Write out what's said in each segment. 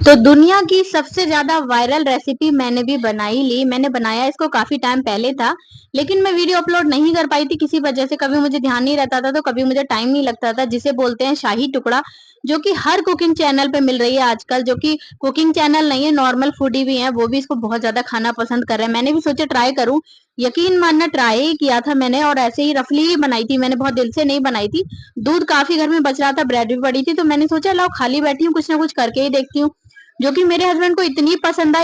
तो दुनिया की सबसे ज़्यादा वायरल रेसिपी मैंने भी बनाई ली। मैंने बनाया इसको काफ़ी टाइम पहले था, लेकिन मैं वीडियो अपलोड नहीं कर पाई थी किसी वजह से। कभी मुझे ध्यान नहीं रहता था, तो कभी मुझे टाइम नहीं लगता था, जिसे बोलते हैं शाही टुकड़ा, जो कि हर कुकिंग चैनल पे मिल रही है आजकल, जो कि कुकिंग चैनल नहीं है, नॉर्मल फूडी भी हैं, वो भी इसको बहुत ज़्यादा खाना पसंद कर रहे हैं। मैंने भी सोचा ट्राई करूँ, यकीन मानना ट्राई ही किया था मैंने और ऐसे ही रफली ही बनाई थी मैंने, बहुत दिल से नहीं बनाई थी। दूध काफ़ी घर में बच रहा था, ब्रेड भी पड़ी थी, तो मैंने सोचा लाओ खाली बैठी हूँ, कुछ ना कुछ करके ही देखती हूँ। जो कि मेरे हस्बैंड को इतनी पसंद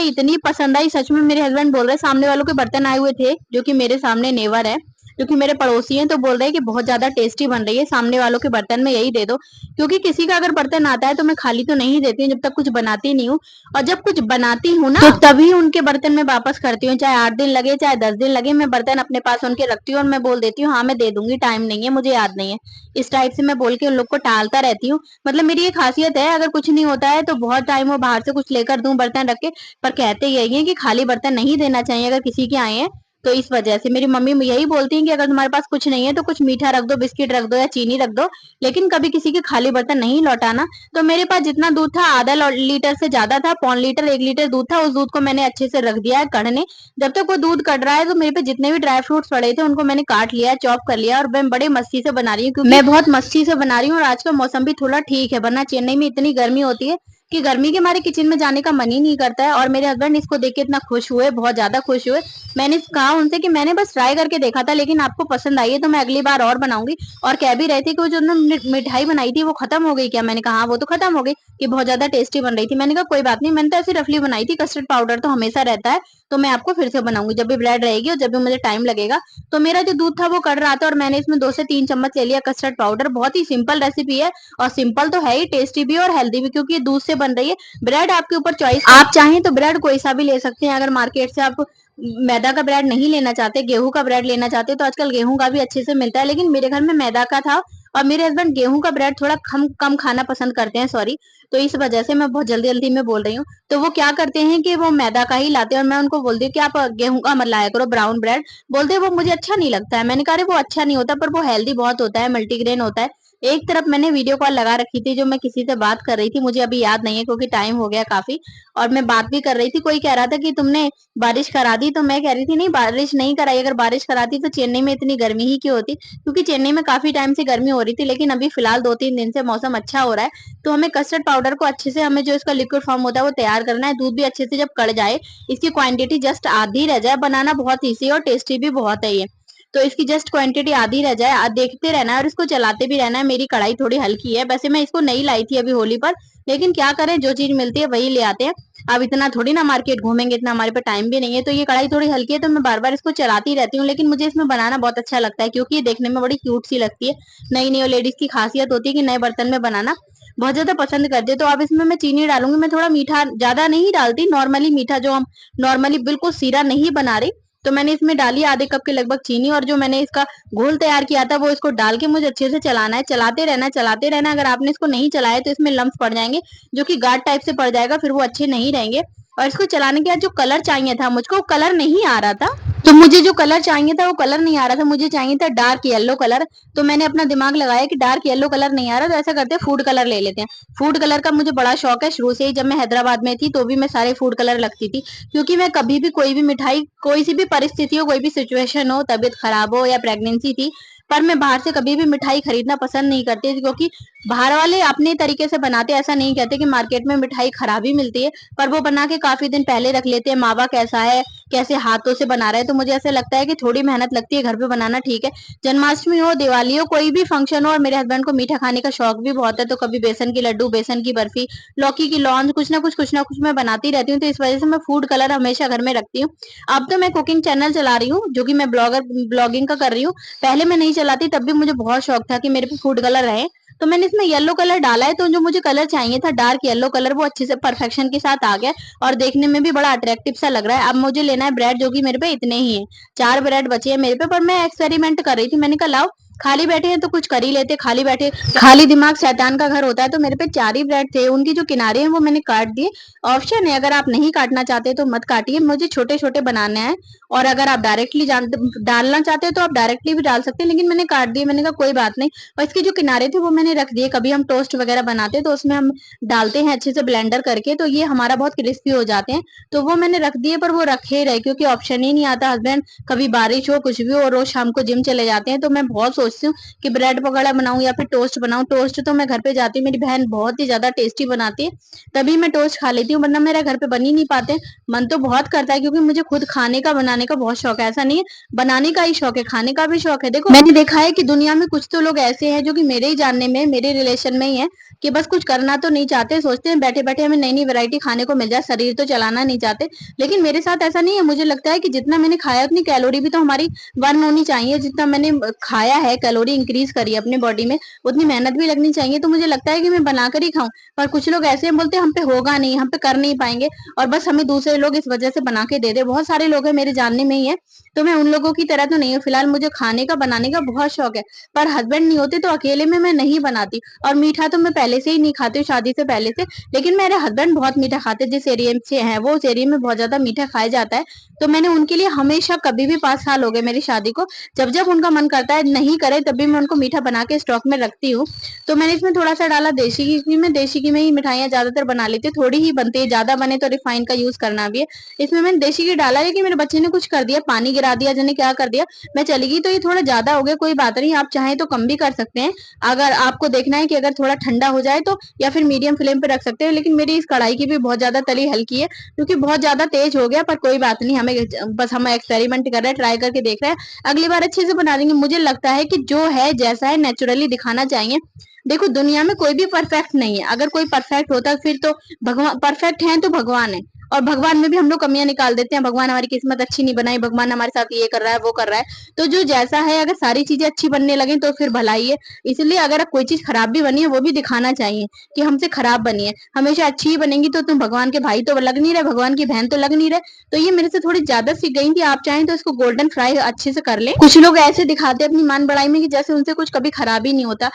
आई, सच में मेरे हस्बैंड बोल रहे हैं सामने वालों के बर्तन आए हुए थे, जो कि मेरे सामने नेवर है, जो कि मेरे पड़ोसी हैं, तो बोल रहे हैं कि बहुत ज़्यादा टेस्टी बन रही है, सामने वालों के बर्तन में यही दे दो। क्योंकि किसी का अगर बर्तन आता है तो मैं खाली तो नहीं देती हूँ जब तक कुछ बनाती नहीं हूँ, और जब कुछ बनाती हूँ ना तो तभी उनके बर्तन में वापस करती हूँ, चाहे 8 दिन लगे, चाहे 10 दिन लगे, मैं बर्तन अपने पास उनके रखती हूँ और मैं बोल देती हूँ हाँ, मैं दे दूँगी, टाइम नहीं है, मुझे याद नहीं है। इस टाइप से मैं बोल के उन लोग को टालता रहती हूँ। मतलब मेरी ये खासियत है, अगर कुछ नहीं होता है तो बहुत टाइम हो बाहर से कुछ लेकर दूं बर्तन रख के, पर कहते यही है कि खाली बर्तन नहीं देना चाहिए अगर किसी के आए हैं। तो इस वजह से मेरी मम्मी यही बोलती हैं कि अगर तुम्हारे पास कुछ नहीं है तो कुछ मीठा रख दो, बिस्किट रख दो या चीनी रख दो, लेकिन कभी किसी के खाली बर्तन नहीं लौटाना। तो मेरे पास जितना दूध था आधा लीटर से ज्यादा था, पौन लीटर 1 लीटर दूध था, उस दूध को मैंने अच्छे से रख दिया है कढ़ने। जब तक वो दूध कढ़ रहा है तो मेरे पे जितने भी ड्राई फ्रूट्स पड़े थे उनको मैंने काट लिया, चॉप कर लिया, और मैं बड़े मस्ती से बना रही हूँ, क्योंकि मैं बहुत मस्ती से बना रही हूँ और आज का मौसम भी थोड़ा ठीक है, वरना चेन्नई में इतनी गर्मी होती है कि गर्मी के मारे किचन में जाने का मन ही नहीं करता है। और मेरे हस्बैंड इसको देख के इतना खुश हुए, बहुत ज्यादा खुश हुए। मैंने कहा उनसे कि मैंने बस ट्राई करके देखा था, लेकिन आपको पसंद आई है तो मैं अगली बार और बनाऊंगी। और कह भी रहे थे कि वो जो उन्होंने मिठाई बनाई थी वो खत्म हो गई क्या? मैंने कहा हाँ, वो तो खत्म हो गई, कि बहुत ज्यादा टेस्टी बन रही थी। मैंने कहा कोई बात नहीं, मैंने तो ऐसे रफली बनाई थी, कस्टर्ड पाउडर तो हमेशा रहता है, तो मैं आपको फिर से बनाऊंगी जब भी ब्रेड रहेगी और जब भी मुझे टाइम लगेगा। तो मेरा जो दूध था वो कड़ रहा था और मैंने इसमें 2 से 3 चम्मच ले लिया कस्टर्ड पाउडर। बहुत ही सिंपल रेसिपी है, और सिंपल तो है ही, टेस्टी भी और हेल्दी भी, क्योंकि ये दूध से बन रही है। ब्रेड आपके ऊपर चॉइस, आप चाहें तो ब्रेड कोई सा भी ले सकते हैं। अगर मार्केट से आप मैदा का ब्रेड नहीं लेना चाहते, गेहूं का ब्रेड लेना चाहते, तो आजकल गेहूं का भी अच्छे से मिलता है, लेकिन मेरे घर में मैदा का था और मेरे हस्बैंड गेहूं का ब्रेड थोड़ा कम कम खाना पसंद करते हैं, सॉरी। तो इस वजह से मैं बहुत जल्दी जल्दी में बोल रही हूँ। तो वो क्या करते हैं कि वो मैदा का ही लाते हैं, और मैं उनको बोलती हूँ कि आप गेहूं का मत लाया करो, ब्राउन ब्रेड। बोलते हैं वो मुझे अच्छा नहीं लगता है। मैंने कहा अरे वो अच्छा नहीं होता, पर वो हेल्दी बहुत होता है, मल्टीग्रेन होता है। एक तरफ मैंने वीडियो कॉल लगा रखी थी, जो मैं किसी से बात कर रही थी, मुझे अभी याद नहीं है क्योंकि टाइम हो गया काफी, और मैं बात भी कर रही थी। कोई कह रहा था कि तुमने बारिश करा दी, तो मैं कह रही थी नहीं, बारिश नहीं कराई। अगर बारिश कराती तो चेन्नई में इतनी गर्मी ही क्यों होती, क्योंकि चेन्नई में काफी टाइम से गर्मी हो रही थी, लेकिन अभी फिलहाल 2-3 दिन से मौसम अच्छा हो रहा है। तो हमें कस्टर्ड पाउडर को अच्छे से, हमें जो इसका लिक्विड फॉर्म होता है वो तैयार करना है। दूध भी अच्छे से जब कड़ जाए, इसकी क्वांटिटी जस्ट आधी रह जाए, बनाना बहुत ईजी और टेस्टी भी बहुत है ये। तो इसकी जस्ट क्वांटिटी आधी रह जाए, देखते रहना है और इसको चलाते भी रहना है। मेरी कढ़ाई थोड़ी हल्की है, वैसे मैं इसको नहीं लाई थी अभी होली पर, लेकिन क्या करें, जो चीज मिलती है वही ले आते हैं। अब इतना थोड़ी ना मार्केट घूमेंगे, इतना हमारे पे टाइम भी नहीं है। तो ये कढ़ाई थोड़ी हल्की है, तो मैं बार बार इसको चलाती रहती हूँ, लेकिन मुझे इसमें बनाना बहुत अच्छा लगता है, क्योंकि ये देखने में बड़ी क्यूट सी लगती है। नई नई लेडीज की खासियत होती है कि नए बर्तन में बनाना बहुत ज्यादा पसंद करते हैं। तो अब इसमें मैं चीनी डालूंगी, मैं थोड़ा मीठा ज्यादा नहीं डालती, नॉर्मली मीठा, जो हम नॉर्मली बिल्कुल सीरा नहीं बना रही। तो मैंने इसमें डाली आधे कप के लगभग चीनी, और जो मैंने इसका घोल तैयार किया था वो इसको डाल के मुझे अच्छे से चलाना है, चलाते रहना है, चलाते रहना। अगर आपने इसको नहीं चलाया तो इसमें लम्स पड़ जाएंगे, जो कि गाढ़ टाइप से पड़ जाएगा, फिर वो अच्छे नहीं रहेंगे। और इसको चलाने के बाद जो कलर चाहिए था मुझको, वो कलर नहीं आ रहा था। तो मुझे जो कलर चाहिए था वो कलर नहीं आ रहा था, मुझे चाहिए था डार्क येलो कलर। तो मैंने अपना दिमाग लगाया कि डार्क येलो कलर नहीं आ रहा, तो ऐसा करते हैं फूड कलर ले लेते हैं। फूड कलर का मुझे बड़ा शौक है शुरू से ही, जब मैं हैदराबाद में थी तो भी मैं सारे फूड कलर लगती थी, क्योंकि मैं कभी भी कोई भी मिठाई, कोई सी भी परिस्थिति हो, कोई भी सिचुएशन हो, तबीयत खराब हो या प्रेगनेंसी थी, पर मैं बाहर से कभी भी मिठाई खरीदना पसंद नहीं करती थी, क्योंकि बाहर वाले अपने तरीके से बनाते, ऐसा नहीं कहते कि मार्केट में मिठाई खराब ही मिलती है, पर वो बना के काफी दिन पहले रख लेते हैं, मावा कैसा है, कैसे हाथों से बना रहे हैं। तो मुझे ऐसा लगता है कि थोड़ी मेहनत लगती है, घर पे बनाना ठीक है। जन्माष्टमी हो, दिवाली हो, कोई भी फंक्शन हो, और मेरे हस्बैंड को मीठा खाने का शौक भी बहुत है, तो कभी बेसन की लड्डू, बेसन की बर्फी, लौकी की लौंज, कुछ ना कुछ मैं बनाती रहती हूँ। तो इस वजह से मैं फूड कलर हमेशा घर में रखती हूँ। अब तो मैं कुकिंग चैनल चला रही हूँ, जो कि मैं ब्लॉगिंग का कर रही हूँ। पहले मैं नहीं चलाती, तब भी मुझे बहुत शौक था कि मेरे पे फूड कलर रहे। तो मैंने इसमें येलो कलर डाला है, तो जो मुझे कलर चाहिए था डार्क येलो कलर, वो अच्छे से परफेक्शन के साथ आ गया, और देखने में भी बड़ा अट्रैक्टिव सा लग रहा है। अब मुझे लेना है ब्रेड, जो कि मेरे पे इतने ही है, 4 ब्रेड बचे हैं मेरे पे, पर मैं एक्सपेरिमेंट कर रही थी। मैंने कहा लाओ खाली बैठे हैं तो कुछ कर ही लेते, खाली बैठे खाली दिमाग शैतान का घर होता है। तो मेरे पे 4 ही ब्रेड थे, उनकी जो किनारे हैं वो मैंने काट दिए। ऑप्शन है, अगर आप नहीं काटना चाहते तो मत काटिए, मुझे छोटे-छोटे बनाने हैं। और अगर आप डायरेक्टली डालना चाहते हैं तो आप डायरेक्टली भी डाल सकते हैं, लेकिन मैंने काट दिए, मैंने कहा कोई बात नहीं। और इसके जो किनारे थे वो मैंने रख दिए, कभी हम टोस्ट वगैरह बनाते हैं तो उसमें हम डालते हैं अच्छे से ब्लेंडर करके, तो ये हमारा बहुत क्रिस्पी हो जाते हैं। तो वो मैंने रख दिए, पर वो रखे रहे क्योंकि ऑप्शन ही नहीं आता। हस्बैंड कभी बारिश हो कुछ भी हो, रोज शाम को जिम चले जाते हैं, तो मैं बहुत सोचती हूँ कि ब्रेड पकौड़ा बनाऊं या फिर टोस्ट बनाऊं। टोस्ट तो मैं घर पे जाती हूँ, मेरी बहन बहुत ही ज्यादा टेस्टी बनाती है, तभी मैं टोस्ट खा लेती हूँ, वरना मेरे घर पे बन ही नहीं पाते। मन तो बहुत करता है क्योंकि मुझे खुद खाने का बनाने का बहुत शौक है, ऐसा नहीं है बनाने का ही शौक है, खाने का भी शौक है। देखो मैंने देखा है कि दुनिया में कुछ तो लोग ऐसे हैं जो कि मेरे ही जानने में, मेरे रिलेशन में ही है, कि बस कुछ करना तो नहीं चाहते, सोचते हैं बैठे बैठे हमें नई नई वैरायटी खाने को मिल जाए, शरीर तो चलाना नहीं चाहते। लेकिन मेरे साथ ऐसा नहीं है, मुझे लगता है कि जितना मैंने खाया उतनी कैलोरी भी तो हमारी बर्न होनी चाहिए, जितना मैंने खाया है कैलोरी इंक्रीज करी है अपनी बॉडी में, उतनी मेहनत भी लगनी चाहिए। तो मुझे लगता है कि मैं बनाकर ही खाऊं। पर कुछ लोग ऐसे हैं बोलते हैं हम पे होगा नहीं, हम पे कर नहीं पाएंगे, और बस हमें दूसरे लोग इस वजह से बना के दे दे। बहुत सारे लोग हैं मेरे जानने में ही है, तो मैं उन लोगों की तरह तो नहीं हूँ। फिलहाल मुझे खाने का बनाने का बहुत शौक है, पर हस्बैंड नहीं होते तो अकेले में मैं नहीं बनाती। और मीठा तो मैं पहले से ही नहीं खाती हूँ, शादी से पहले से। लेकिन मेरे हस्बैंड बहुत मीठा खाते हैं, जिस एरिया से है वो उस एरिया में बहुत ज्यादा मीठा खाया जाता है। तो मैंने उनके लिए हमेशा, कभी भी 5 साल हो गए मेरी शादी को, जब जब उनका मन करता है, नहीं करे तभी मैं उनको मीठा बना के स्टॉक में रखती हूँ। तो मैंने इसमें थोड़ा सा डाला देसी घी, क्योंकि मैं देसी घी में ही मिठाइयाँ ज्यादातर बना लेती हूँ, थोड़ी ही बनती है, ज्यादा बने तो रिफाइन का यूज करना भी है। इसमें मैंने देसी घी डाला है कि मेरे बच्चे ने कुछ कर दिया, पानी गिरा दिया, जाने क्या कर दिया, मैं चली गई, तो ये थोड़ा ज्यादा हो गया, कोई बात नहीं, आप चाहें तो कम भी कर सकते हैं। अगर आपको देखना है कि अगर थोड़ा ठंडा हो जाए तो, या फिर मीडियम फ्लेम पे रख सकते हैं। लेकिन मेरी इस कढ़ाई की भी बहुत ज्यादा तली हल्की है, क्योंकि बहुत ज्यादा तेज हो गया, पर कोई बात नहीं, हमें बस हम एक्सपेरिमेंट कर रहे हैं, ट्राई करके देख रहे हैं, अगली बार अच्छे से बना देंगे। मुझे लगता है कि जो है जैसा है नेचुरली दिखाना चाहिए। देखो दुनिया में कोई भी परफेक्ट नहीं है, अगर कोई परफेक्ट होता फिर तो भगवान, परफेक्ट है तो भगवान है, और भगवान में भी हम लोग कमियां निकाल देते हैं, भगवान हमारी किस्मत अच्छी नहीं बनाई, भगवान हमारे साथ ये कर रहा है वो कर रहा है। तो जो जैसा है, अगर सारी चीजें अच्छी बनने लगे तो फिर भलाई है। इसलिए अगर कोई चीज खराब भी बनी है वो भी दिखाना चाहिए कि हमसे खराब बनी है। हमेशा अच्छी ही बनेंगी तो तुम भगवान के भाई तो लग नहीं रहे, भगवान की बहन तो लग नहीं रहे। तो ये मेरे से थोड़ी ज्यादा सीख गई थी, आप चाहें तो इसको गोल्डन फ्राई अच्छे से कर ले। कुछ लोग ऐसे दिखाते हैं अपनी मान बढ़ाई में कि जैसे उनसे कुछ कभी खराब ही नहीं होता।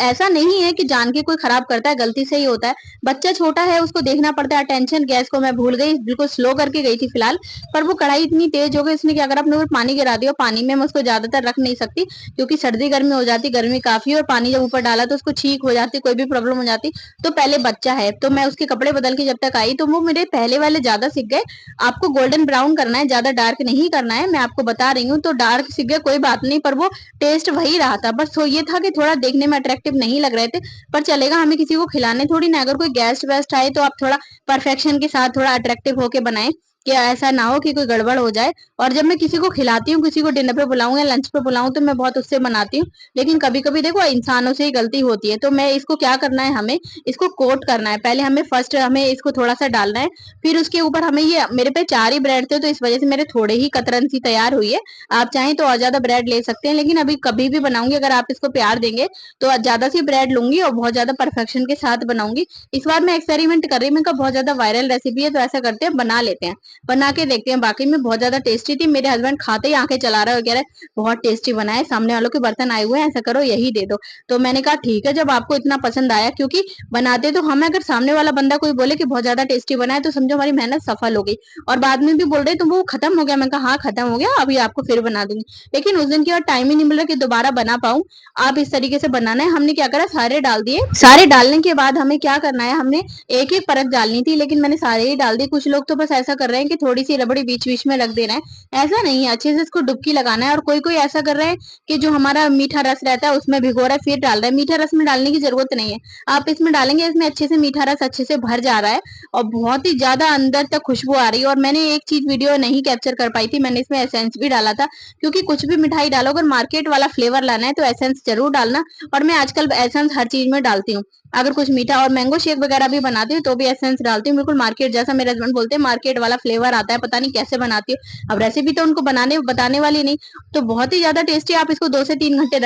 ऐसा नहीं है कि जान के कोई खराब करता है, गलती से ही होता है। बच्चा छोटा है, उसको देखना पड़ता है। अटेंशन, गैस को मैं भूल गई, बिल्कुल स्लो करके गई थी फिलहाल। पर वो कढ़ाई इतनी तेज हो गई, उसने कि अगर आपने ऊपर पानी गिरा दिया, पानी में मैं उसको ज्यादातर रख नहीं सकती, क्योंकि सर्दी गर्मी हो जाती, गर्मी काफी, और पानी जब ऊपर डाला तो उसको छींक हो जाती, कोई भी प्रॉब्लम हो जाती। तो पहले बच्चा है, तो मैं उसके कपड़े बदल के जब तक आई, तो वो मेरे पहले वाले ज्यादा सीख गए। आपको गोल्डन ब्राउन करना है, ज्यादा डार्क नहीं करना है, मैं आपको बता रही हूँ। तो डार्क सीख गए कोई बात नहीं, पर वो टेस्ट वही रहा था, बस ये था कि थोड़ा देखने में अट्रैक्टिव नहीं लग रहे थे। पर चलेगा, हमें किसी को खिलाने थोड़ी ना, अगर कोई गेस्ट वेस्ट आए तो आप थोड़ा परफेक्शन के साथ थोड़ा अट्रैक्टिव होके बनाएं, कि ऐसा ना हो कि कोई गड़बड़ हो जाए। और जब मैं किसी को खिलाती हूँ, किसी को डिनर पे बुलाऊं या लंच पे बुलाऊं, तो मैं बहुत उससे बनाती हूँ। लेकिन कभी कभी देखो इंसानों से ही गलती होती है, तो मैं इसको क्या करना है, हमें इसको कोट करना है। पहले हमें फर्स्ट हमें इसको थोड़ा सा डालना है, फिर उसके ऊपर हमें ये, मेरे पे 4 ही ब्रेड थे तो इस वजह से मेरे थोड़े ही कतरन सी तैयार हुई है। आप चाहें तो और ज्यादा ब्रेड ले सकते हैं, लेकिन अभी कभी भी बनाऊंगी, अगर आप इसको प्यार देंगे तो ज्यादा सी ब्रेड लूंगी और बहुत ज्यादा परफेक्शन के साथ बनाऊंगी। इस बार मैं एक्सपेरिमेंट कर रही हूँ, मैं बहुत ज्यादा वायरल रेसिपी है, तो ऐसा करते हैं बना लेते हैं, बना के देखते हैं। बाकी में बहुत ज्यादा टेस्टी थी, मेरे हस्बैंड खाते ही आंखें चला रहे वगैरह, बहुत टेस्टी बना है, सामने वालों के बर्तन आए हुए हैं, ऐसा करो यही दे दो। तो मैंने कहा ठीक है, जब आपको इतना पसंद आया, क्योंकि बनाते तो हमें, अगर सामने वाला बंदा कोई बोले कि बहुत ज्यादा टेस्टी बना है, तो समझो हमारी मेहनत सफल हो गई। और बाद में भी बोल रहे तो वो खत्म हो गया, मैं कहा हाँ खत्म हो गया, अभी आपको फिर बना दूंगी। लेकिन उस दिन के बाद टाइम ही नहीं मिल रहा कि दोबारा बना पाऊं। आप इस तरीके से बनाना है, हमने क्या करा, सारे डाल दिए, सारे डालने के बाद हमें क्या करना है, हमने एक एक परत डालनी थी, लेकिन मैंने सारे ही डाल दिए। कुछ लोग तो बस ऐसा कर रहे हैं कि थोड़ी सी रबड़ी बीच बीच में रख दे रहे हैं, ऐसा नहीं है, अच्छे से इसको डुबकी लगाना है। और कोई कोई ऐसा कर रहा है कि जो हमारा मीठा रस रहता है उसमें भिगो रहा है फिर डाल रहा है, मीठा रस में डालने की जरूरत नहीं है। आप इसमें डालेंगे, इसमें अच्छे से मीठा रस अच्छे से भर जा रहा है, और बहुत ही ज्यादा अंदर तक खुशबू आ रही है। और मैंने एक चीज वीडियो नहीं कैप्चर कर पाई थी, मैंने इसमें एसेंस भी डाला था, क्योंकि कुछ भी मिठाई डालो, अगर मार्केट वाला फ्लेवर लाना है तो एसेंस जरूर डालना। और मैं आजकल एसेंस हर चीज में डालती हूँ, अगर कुछ मीठा और मैंगो शेक वगैरह भी बनाती हूँ तो भी एसेंस डालती हूँ, बिल्कुल मार्केट जैसा। मेरे हस्बैंड बोलते हैं मार्केट वाला फ्लेवर आता है, पता नहीं कैसे बनाती हूँ। अब रेसिपी तो उनको बनाने बताने वाली नहीं। तो बहुत ही ज्यादा टेस्टी, आप इसको 2 से 3 घंटे